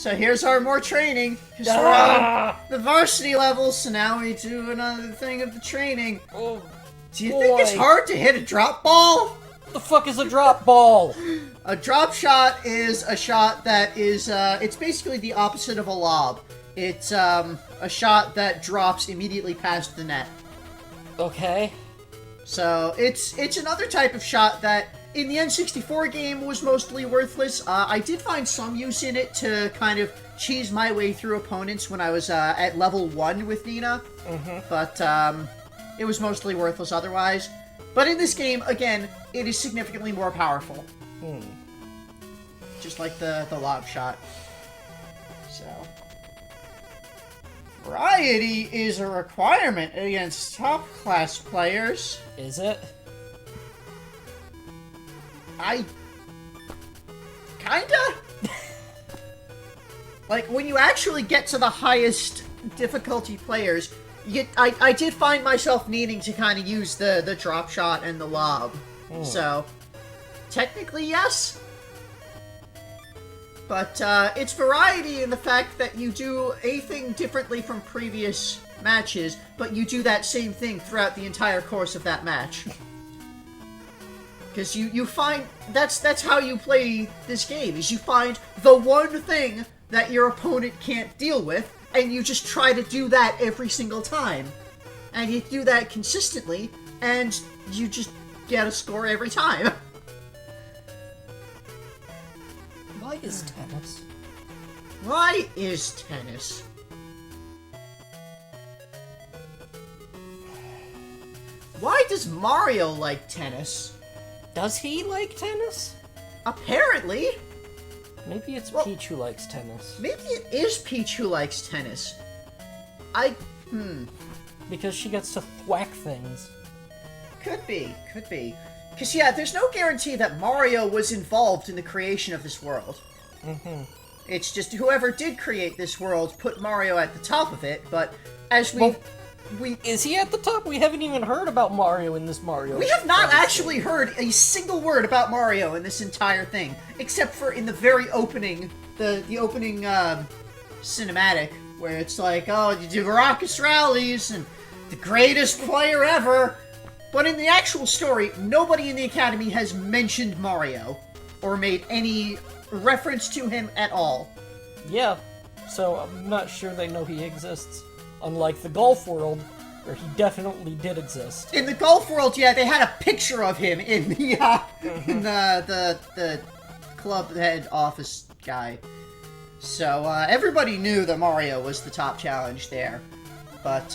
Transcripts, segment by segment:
So here's our more training. Because we're on the varsity level, so now we do another thing of the training. Oh, do you think it's hard to hit a drop ball? What the fuck is a drop ball? A drop shot is a shot that is, it's basically the opposite of a lob. It's, a shot that drops immediately past the net. Okay. So, it's another type of shot that, in the N64 game, was mostly worthless. I did find some use in it to kind of cheese my way through opponents when I was, at level 1 with Nina. But, it was mostly worthless otherwise. But in this game, again, it is significantly more powerful. Just like the lob shot. So... variety is a requirement against top-class players. Is it? Kinda? Like, when you actually get to the highest difficulty players, I did find myself needing to kind of use the drop shot and the lob. So, technically, yes. But, it's variety in the fact that you do a thing differently from previous matches, but you do that same thing throughout the entire course of that match. Because you find... That's how you play this game, is you find the one thing that your opponent can't deal with, and you just try to do that every single time. And you do that consistently, and you just get a score every time. Why is tennis? Why is tennis? Why does Mario like tennis? Does he like tennis? Apparently. Maybe it's Peach who likes tennis. Maybe it is Peach who likes tennis. Because she gets to thwack things. Could be. Because, yeah, there's no guarantee that Mario was involved in the creation of this world. It's just whoever did create this world put Mario at the top of it, but as we... Is he at the top? We haven't even heard about Mario in this Mario. We have not actually heard a single word about Mario in this entire thing, except for in the very opening, the opening cinematic, where it's like, oh, you do raucous rallies, and the greatest player ever. But in the actual story, nobody in the Academy has mentioned Mario, or made any reference to him at all. Yeah, so I'm not sure they know he exists. Unlike the golf world, where he definitely did exist. In the golf world, yeah, they had a picture of him in the the club head office guy. So everybody knew that Mario was the top challenge there. But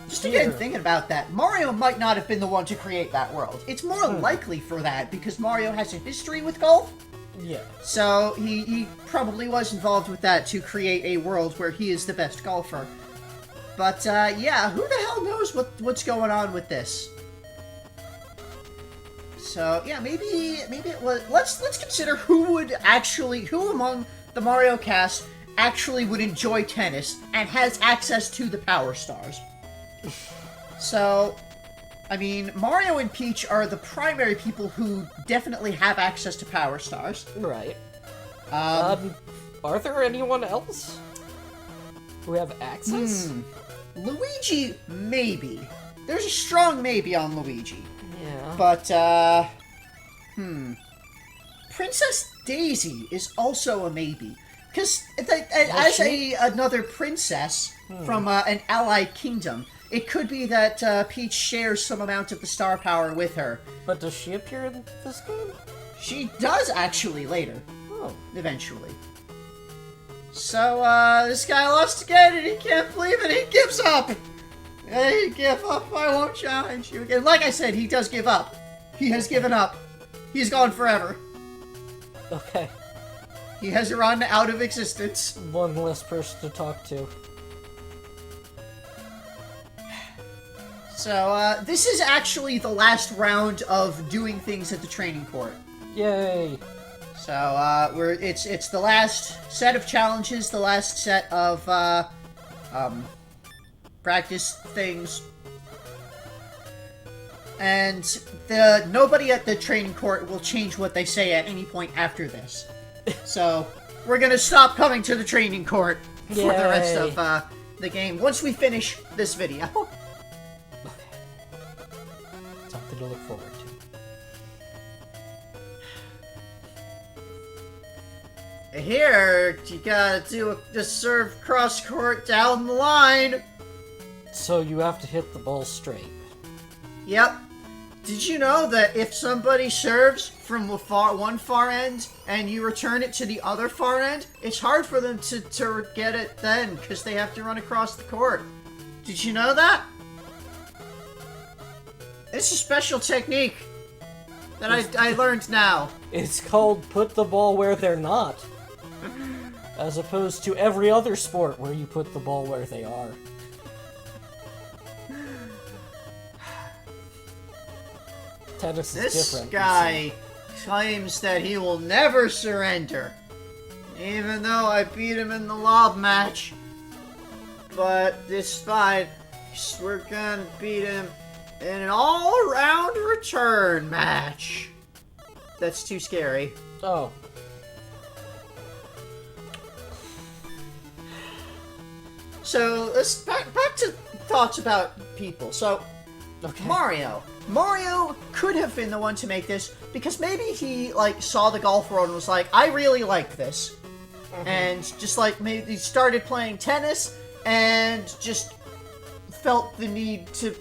just again thinking about that, Mario might not have been the one to create that world. It's more likely for that because Mario has a history with golf. Yeah. So he probably was involved with that to create a world where he is the best golfer. But, yeah, who the hell knows what's going on with this? So, yeah, maybe it was... Let's consider who among the Mario cast actually would enjoy tennis and has access to the Power Stars. So, I mean, Mario and Peach are the primary people who definitely have access to Power Stars. Right. Are there anyone else who have access? Luigi, maybe. There's a strong maybe on Luigi. Yeah. But, Princess Daisy is also a maybe. Because, as another princess from an allied kingdom, it could be that Peach shares some amount of the star power with her. But does she appear in this game? She does, actually, later. Oh. Eventually. So, this guy lost again, and he can't believe it. He gives up. Hey, give up. I won't challenge you again. Like I said, he does give up. He has given up. He's gone forever. Okay. He has run out of existence. One less person to talk to. So, this is actually the last round of doing things at the training court. Yay. So, it's the last set of challenges, the last set of, practice things. And nobody at the training court will change what they say at any point after this. So, we're gonna stop coming to the training court for the rest Yay. of the game once we finish this video. Something to look forward to. Here, you gotta do a serve cross court down the line. So you have to hit the ball straight. Yep. Did you know that if somebody serves from one far end and you return it to the other far end, it's hard for them to get it then because they have to run across the court? Did you know that? It's a special technique that I learned now. It's called put the ball where they're not. As opposed to every other sport where you put the ball where they are. Tennis is This different. guy claims that he will never surrender, even though I beat him in the lob match. But it's fine, 'cause we're gonna beat him in an all-around return match. That's too scary. Oh. So let's back to thoughts about people. So Okay. Mario could have been the one to make this because maybe he like saw the golf world and was like, I really like this, and just like maybe he started playing tennis and just felt the need to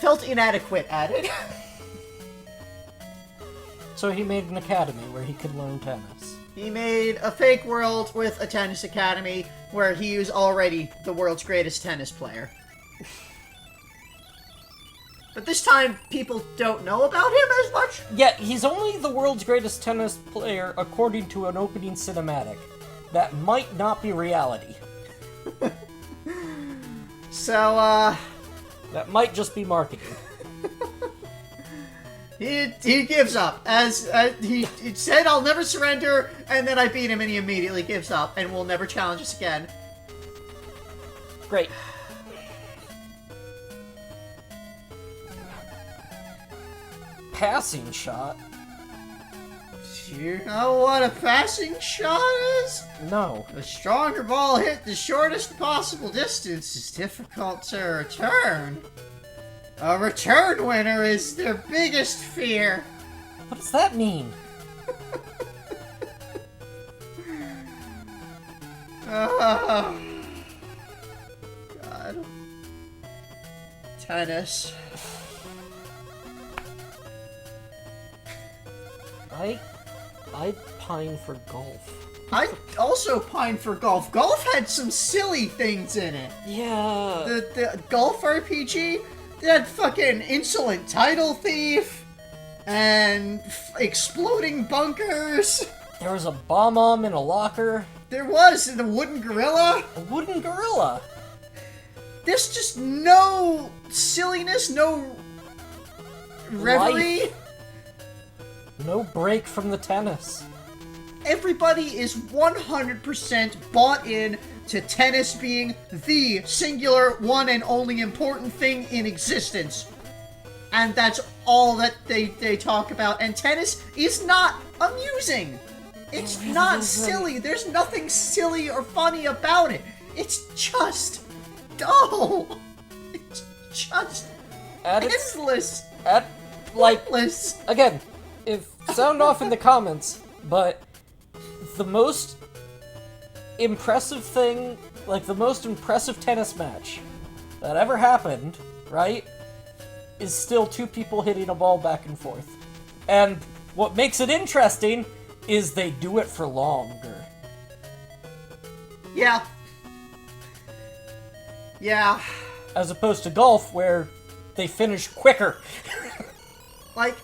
felt inadequate at it. So he made an academy where he could learn tennis. He made a fake world with a tennis academy where he was already the world's greatest tennis player. But this time, people don't know about him as much. Yeah, he's only the world's greatest tennis player according to an opening cinematic. That might not be reality. So, That might just be marketing. he gives up. As he said, I'll never surrender, and then I beat him and he immediately gives up and will never challenge us again. Great. Passing shot? Do you know what a passing shot is? No. A stronger ball hit the shortest possible distance is difficult to return. A return winner is their biggest fear. What does that mean? Oh, God. Tennis. I pine for golf. I also pine for golf. Golf had some silly things in it. Yeah. The golf RPG, that fucking insolent title thief, and exploding bunkers. There was a bomb in a locker. There was the wooden gorilla. A wooden gorilla. There's just no silliness, no reverie. Life. No break from the tennis. Everybody is 100% bought in to tennis being the singular, one and only important thing in existence. And that's all that they talk about. And tennis is not amusing. It's not silly. There's nothing silly or funny about it. It's just dull. It's just endless. Pointless. Again, if sound off in the comments, but the most impressive thing, like the most impressive tennis match that ever happened, right, is still two people hitting a ball back and forth. And what makes it interesting is they do it for longer. Yeah. Yeah. As opposed to golf, where they finish quicker. Like,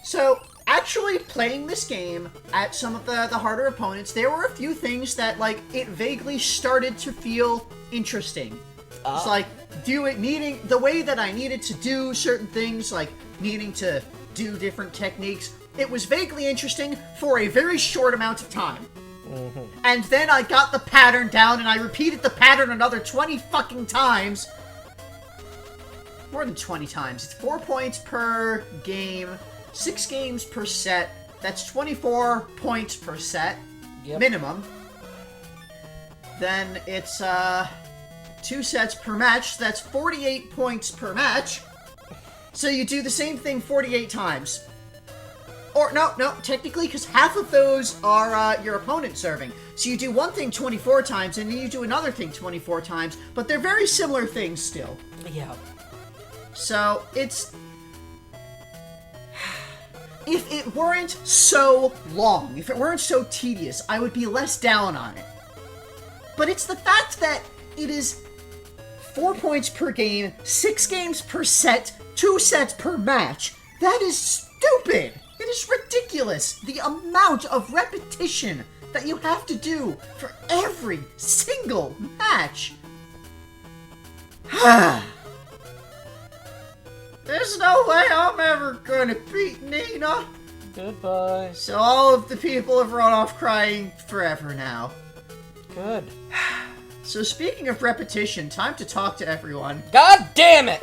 so actually playing this game at some of the harder opponents, there were a few things that, like, it vaguely started to feel interesting. It's like, needing, the way that I needed to do certain things, like needing to do different techniques, it was vaguely interesting for a very short amount of time. Mm-hmm. And then I got the pattern down, and I repeated the pattern another 20 fucking times. More than 20 times. It's 4 points per game, 6 games per set. That's 24 points per set, Yep. minimum. Then it's 2 sets per match. That's 48 points per match. So you do the same thing 48 times. Or, no, technically, because half of those are your opponent serving. So you do one thing 24 times, and then you do another thing 24 times, but they're very similar things still. Yeah. So, it's... If it weren't so long, if it weren't so tedious, I would be less down on it. But it's the fact that it is 4 points per game, 6 games per set, 2 sets per match. That is stupid! It is ridiculous! The amount of repetition that you have to do for every single match. There's no way I'm ever gonna beat Nina. Goodbye. So all of the people have run off crying forever now. Good. So speaking of repetition, time to talk to everyone. God damn it!